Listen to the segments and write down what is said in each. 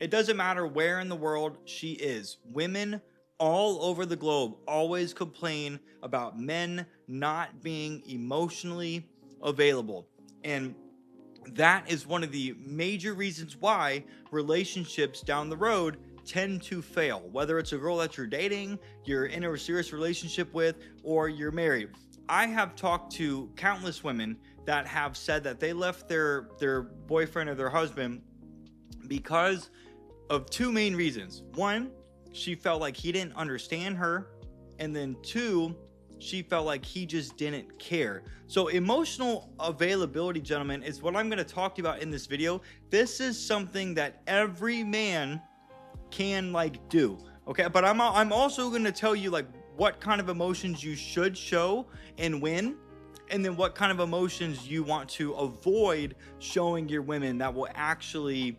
It doesn't matter where in the world she is. Women all over the globe always complain about men not being emotionally available. And that is one of the major reasons why relationships down the road tend to fail. Whether it's a girl that you're dating, you're in a serious relationship with, or you're married. I have talked to countless women that have said that they left their boyfriend or their husband because of two main reasons. One, she felt like he didn't understand her, and then two, she felt like he just didn't care. So emotional availability, gentlemen, is what I'm going to talk to you about in this video. This is something that every man can do, okay? But I'm also going to tell you what kind of emotions you should show and when, and then what kind of emotions you want to avoid showing your women that will actually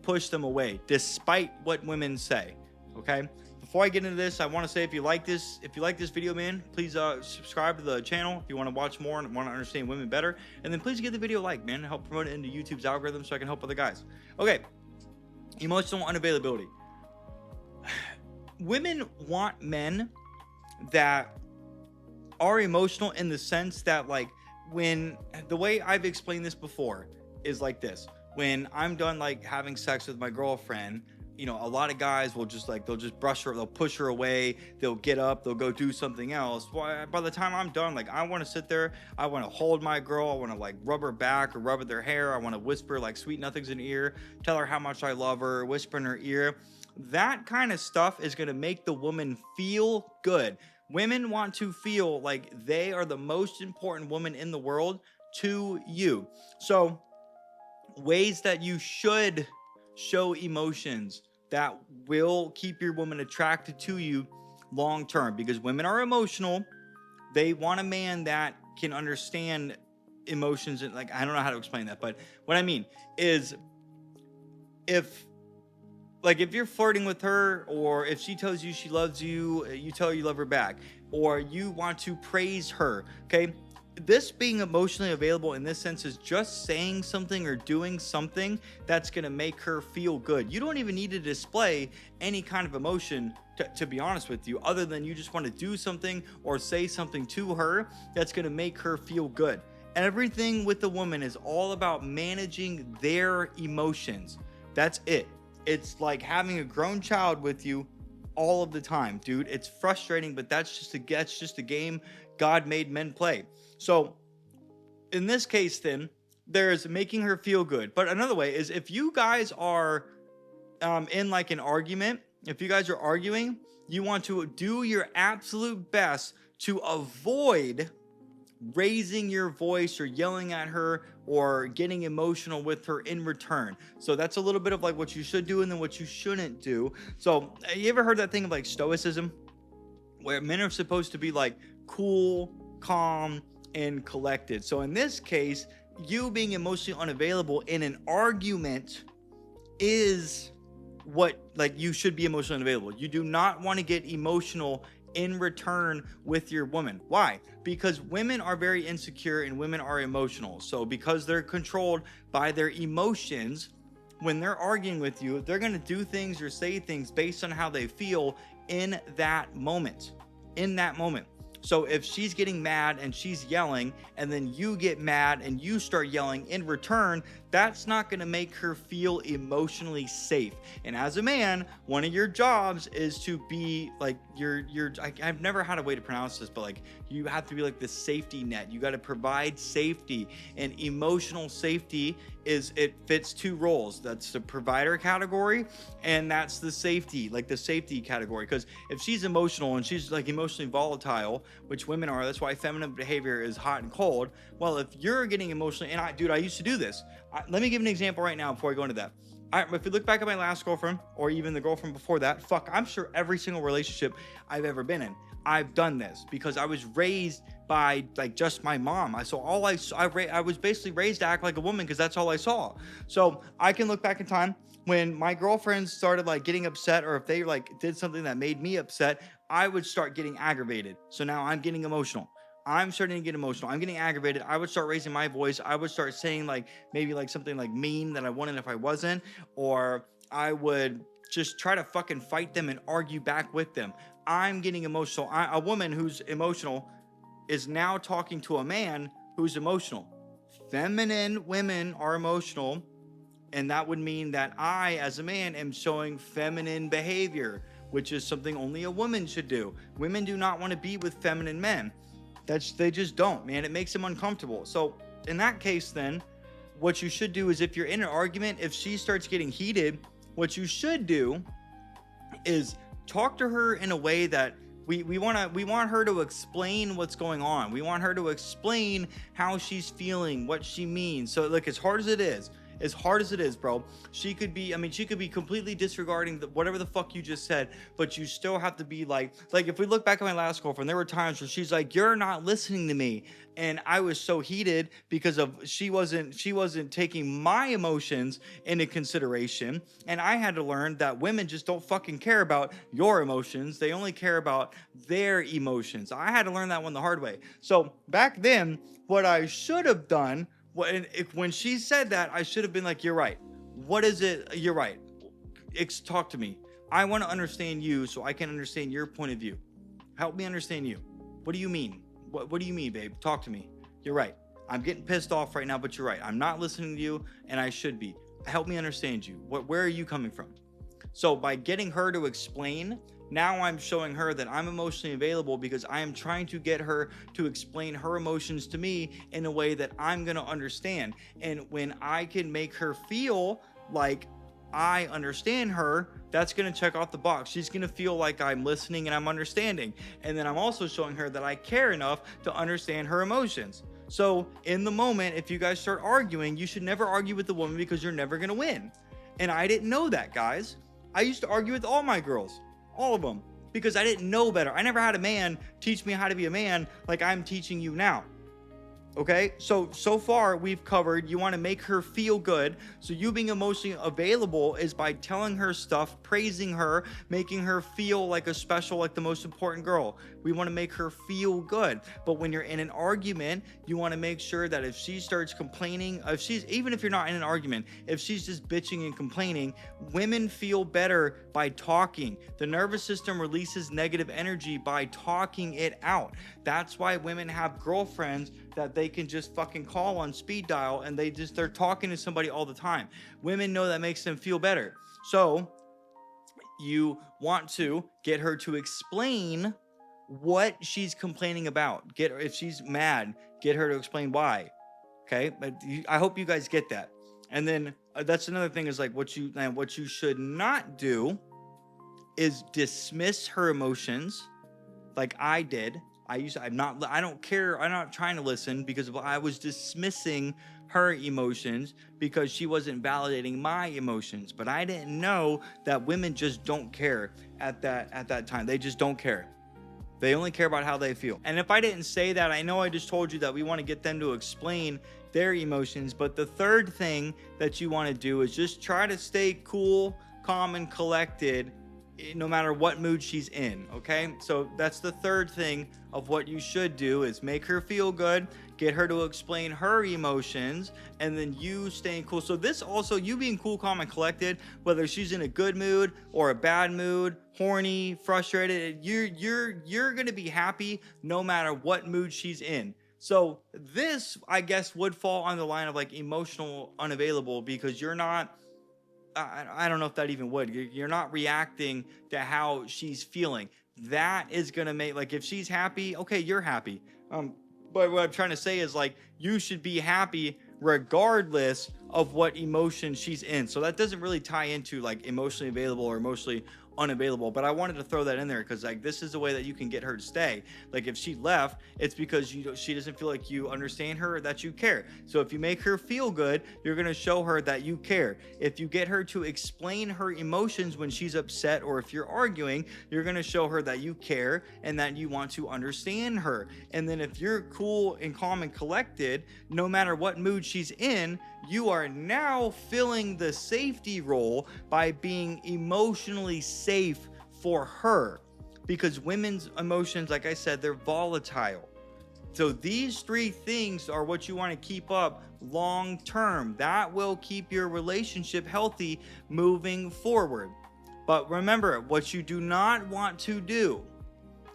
push them away, despite what women say. Okay, before I get into this, I want to say, if you like this video, man, please subscribe to the channel if you want to watch more and want to understand women better. And then please give the video a like, man, help promote it into YouTube's algorithm so I can help other guys. Okay, emotional unavailability. Women want men that are emotional in the sense that, when the way I've explained this before is like this: when I'm done having sex with my girlfriend, a lot of guys will just they'll just brush her, they'll push her away, they'll get up, they'll go do something else. Well, by the time I'm done, I want to sit there, I want to hold my girl, I want to rub her back or rub at their hair, I want to whisper sweet nothings in her ear, tell her how much I love her, whisper in her ear. That kind of stuff is going to make the woman feel good. Women want to feel like they are the most important woman in the world to you. So ways that you should show emotions that will keep your woman attracted to you long term, because women are emotional. They want a man that can understand emotions, and I don't know how to explain that, but what I mean is, if you're flirting with her, or if she tells you she loves you, you tell her you love her back, or you want to praise her, okay? This being emotionally available in this sense is just saying something or doing something that's going to make her feel good. You don't even need to display any kind of emotion, to be honest with you, other than you just want to do something or say something to her that's going to make her feel good. Everything with the woman is all about managing their emotions. That's it. It's like having a grown child with you all of the time, dude. It's frustrating, but that's just a game God made men play. So in this case, then, there's making her feel good. But another way is, if you guys are in an argument, if you guys are arguing, you want to do your absolute best to avoid raising your voice or yelling at her or getting emotional with her in return. So that's a little bit of what you should do and then what you shouldn't do. So you ever heard that thing of stoicism, where men are supposed to be cool, calm, and collected? So in this case, you being emotionally unavailable in an argument is what you should be emotionally unavailable. You do not want to get emotional in return with your woman. Why? Because women are very insecure and women are emotional. So because they're controlled by their emotions, when they're arguing with you, they're going to do things or say things based on how they feel in that moment. So if she's getting mad and she's yelling, and then you get mad and you start yelling in return, that's not going to make her feel emotionally safe. And as a man, one of your jobs is to be I've never had a way to pronounce this, but you have to be the safety net. You got to provide safety, and emotional safety it fits two roles. That's the provider category, and that's the safety, the safety category. Because if she's emotional and she's emotionally volatile, which women are, that's why feminine behavior is hot and cold. Well, if you're getting emotionally, and I used to do this. Let me give an example right now before I go into that. If you look back at my last girlfriend, or even the girlfriend before that, I'm sure every single relationship I've ever been in, I've done this, because I was raised by just my mom. I was basically raised to act like a woman, because that's all I saw. So I can look back in time when my girlfriends started getting upset, or if they did something that made me upset, I would start getting aggravated. So now I'm getting emotional. I'm starting to get emotional. I'm getting aggravated. I would start raising my voice. I would start saying maybe something mean that I wouldn't if I wasn't, or I would just try to fucking fight them and argue back with them. I'm getting emotional. A woman who's emotional is now talking to a man who's emotional. Feminine women are emotional, and that would mean that I, as a man, am showing feminine behavior, which is something only a woman should do. Women do not want to be with feminine men. They just don't, man. It makes them uncomfortable. So in that case, then, what you should do is, if you're in an argument, if she starts getting heated, what you should do is talk to her in a way that we want her to explain what's going on. We want her to explain how she's feeling, what she means. So look, as hard as it is, bro, she could be completely disregarding whatever the fuck you just said, but you still have to be like if we look back at my last girlfriend, there were times where she's like, you're not listening to me. And I was so heated because she wasn't taking my emotions into consideration. And I had to learn that women just don't fucking care about your emotions. They only care about their emotions. I had to learn that one the hard way. So back then, what I should have done, when she said that, I should have been like, you're right. What is it? You're right. Talk to me. I want to understand you so I can understand your point of view. Help me understand you. What do you mean? What do you mean, babe? Talk to me. You're right. I'm getting pissed off right now, but you're right. I'm not listening to you, and I should be. Help me understand you. Where are you coming from? So by getting her to explain, now I'm showing her that I'm emotionally available, because I am trying to get her to explain her emotions to me in a way that I'm going to understand. And when I can make her feel like I understand her, that's going to check off the box. She's going to feel like I'm listening and I'm understanding. And then I'm also showing her that I care enough to understand her emotions. So in the moment, if you guys start arguing, you should never argue with the woman, because you're never going to win. And I didn't know that, guys. I used to argue with all my girls, all of them, because I didn't know better. I never had a man teach me how to be a man like I'm teaching you now. Okay, so far we've covered, you want to make her feel good. So you being emotionally available is by telling her stuff, praising her, making her feel like the most important girl. We want to make her feel good. But when you're in an argument, you want to make sure that if she starts complaining, even if you're not in an argument, if she's just bitching and complaining, women feel better by talking. The nervous system releases negative energy by talking it out. That's why women have girlfriends that they can just fucking call on speed dial, and they're talking to somebody all the time. Women know that makes them feel better. So you want to get her to explain what she's complaining about. If she's mad, get her to explain why. Okay, but I hope you guys get that. And then that's another thing, is like what you should not do is dismiss her emotions like I did. I'm not trying to listen, because I was dismissing her emotions because she wasn't validating my emotions. But I didn't know that women just don't care at that time. They just don't care. They only care about how they feel. And if I didn't say that, I know I just told you that we want to get them to explain their emotions. But the third thing that you want to do is just try to stay cool, calm, and collected no matter what mood she's in. Okay, so that's the third thing of what you should do, is make her feel good, get her to explain her emotions, and then you staying cool. So this also, you being cool, calm, and collected, whether she's in a good mood or a bad mood, horny, frustrated, you're gonna be happy no matter what mood she's in. So this, I guess, would fall on the line of like emotional unavailable, because you're not, I don't know if that even would. You're not reacting to how she's feeling. That is going to make, like, if she's happy, okay, you're happy. But what I'm trying to say is, like, you should be happy regardless of what emotion she's in. So that doesn't really tie into, like, emotionally available or emotionally unavailable, but I wanted to throw that in there because, like, this is the way that you can get her to stay. Like, if she left, it's because she doesn't feel like you understand her or that you care. So if you make her feel good, you're going to show her that you care. If you get her to explain her emotions when she's upset, or if you're arguing, you're going to show her that you care and that you want to understand her. And then if you're cool and calm and collected, no matter what mood she's in, you are now filling the safety role by being emotionally safe for her. Because women's emotions, like I said, they're volatile. So these 3 things are what you want to keep up long term. That will keep your relationship healthy moving forward. But remember, what you do not want to do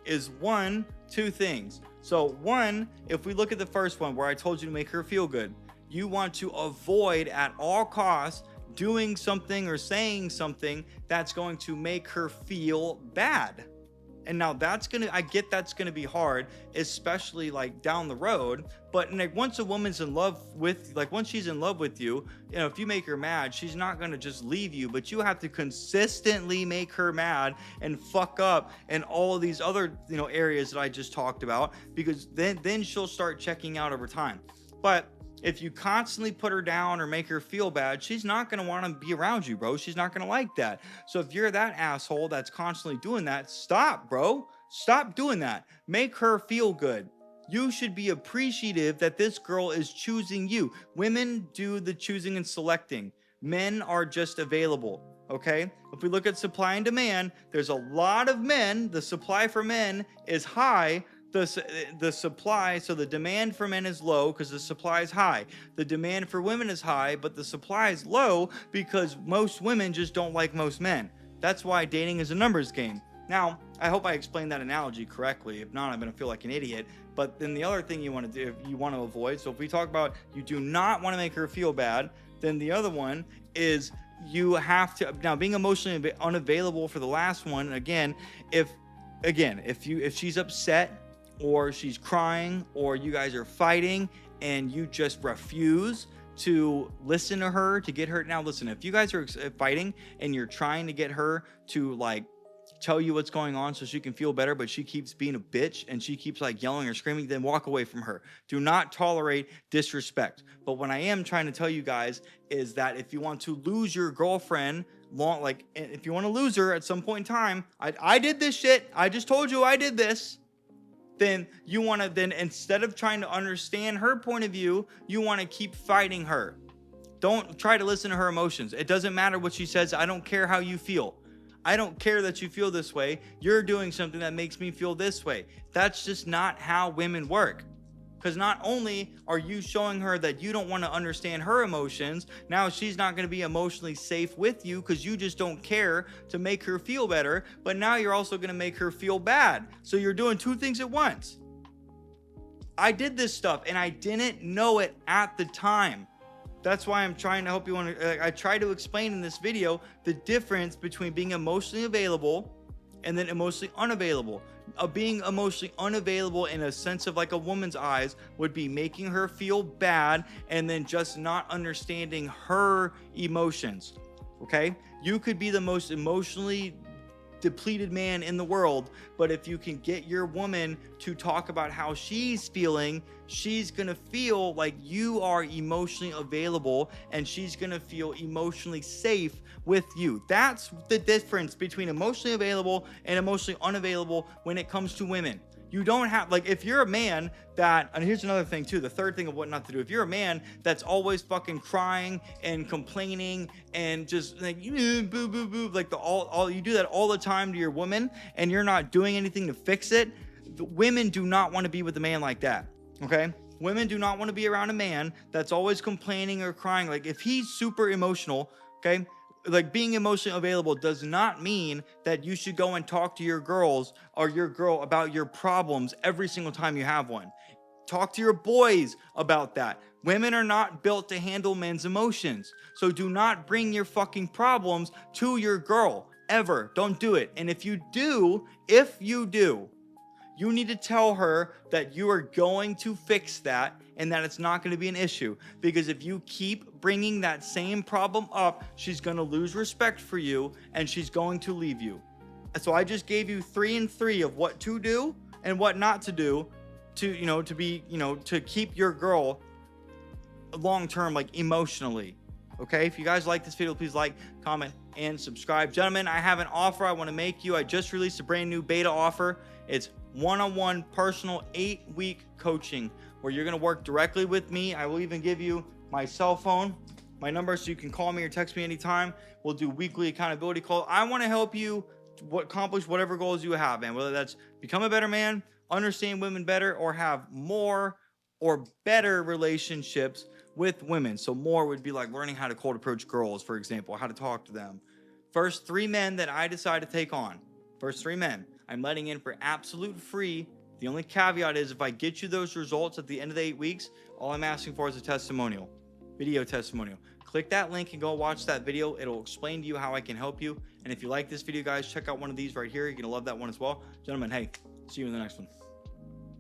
is 2 things. So 1, if we look at the first one where I told you to make her feel good, you want to avoid at all costs doing something or saying something that's going to make her feel bad. And now I get that's gonna be hard, especially like down the road. But like once a woman's in love with, like once she's in love with you, you know, if you make her mad, she's not gonna just leave you. But you have to consistently make her mad and fuck up and all of these other, you know, areas that I just talked about, because then she'll start checking out over time. But if you constantly put her down or make her feel bad, she's not going to want to be around you, bro. She's not going to like that. So if you're that asshole that's constantly doing that, stop, bro. Stop doing that. Make her feel good. You should be appreciative that this girl is choosing you. Women do the choosing and selecting. Men are just available, okay? If we look at supply and demand, there's a lot of men. The supply for men is high. The supply, so the demand for men is low because the supply is high. The demand for women is high, but the supply is low because most women just don't like most men. That's why dating is a numbers game. Now, I hope I explained that analogy correctly. If not, I'm going to feel like an idiot. But then the other thing you want to do, you want to avoid, so if we talk about you do not want to make her feel bad, then the other one is you have to, now being emotionally unavailable for the last one, again, if she's upset, or she's crying, or you guys are fighting and you just refuse to listen to her, to get her. Now listen, if you guys are fighting and you're trying to get her to like tell you what's going on so she can feel better, but she keeps being a bitch and she keeps like yelling or screaming, then walk away from her. Do not tolerate disrespect. But what I am trying to tell you guys is that if you want to lose your girlfriend, if you want to lose her at some point in time, I did this shit. I just told you I did this. Then you want to, instead of trying to understand her point of view, you want to keep fighting her. Don't try to listen to her emotions. It doesn't matter what she says. I don't care how you feel. I don't care that you feel this way. You're doing something that makes me feel this way. That's just not how women work. Because not only are you showing her that you don't want to understand her emotions, now she's not going to be emotionally safe with you because you just don't care to make her feel better, but now you're also going to make her feel bad. So you're doing 2 things at once. I did this stuff and I didn't know it at the time. That's why I'm trying to help you. I try to explain in this video the difference between being emotionally available and then emotionally unavailable. Being emotionally unavailable in a sense of like a woman's eyes would be making her feel bad and then just not understanding her emotions. Okay? You could be the most emotionally depleted man in the world, but if you can get your woman to talk about how she's feeling, she's gonna feel like you are emotionally available and she's gonna feel emotionally safe with you. That's the difference between emotionally available and emotionally unavailable when it comes to women. You don't have, like, if you're a man that, and here's another thing too, the third thing of what not to do. If you're a man that's always fucking crying and complaining and just like, boo, boo, boo, like all you do that all the time to your woman and you're not doing anything to fix it, women do not want to be with a man like that, okay? Women do not want to be around a man that's always complaining or crying. Like, if he's super emotional, okay? Like, being emotionally available does not mean that you should go and talk to your girls or your girl about your problems every single time you have one. Talk to your boys about that. Women are not built to handle men's emotions. So do not bring your fucking problems to your girl, ever. Don't do it. And if you do, you need to tell her that you are going to fix that and that it's not going to be an issue. Because if you keep bringing that same problem up, she's going to lose respect for you and she's going to leave you. So I just gave you 3 and 3 of what to do and what not to do to keep your girl long-term, like, emotionally. Okay, if you guys like this video, please like, comment, and subscribe. Gentlemen, I have an offer I want to make you. I just released a brand new beta offer. It's one-on-one personal 8-week coaching where you're going to work directly with me. I will even give you my cell phone, my number, so you can call me or text me anytime. We'll do weekly accountability calls. I want to help you accomplish whatever goals you have, man, whether that's become a better man understand women better or have more or better relationships with women. So more would be like learning how to cold approach girls, for example, how to talk to them. First 3 men that I decide to take on, first 3 men, I'm letting in for absolute free. The only caveat is if I get you those results at the end of the 8 weeks, all I'm asking for is a testimonial, video testimonial. Click that link and go watch that video. It'll explain to you how I can help you. And if you like this video, guys, check out one of these right here. You're going to love that one as well. Gentlemen, hey, see you in the next one.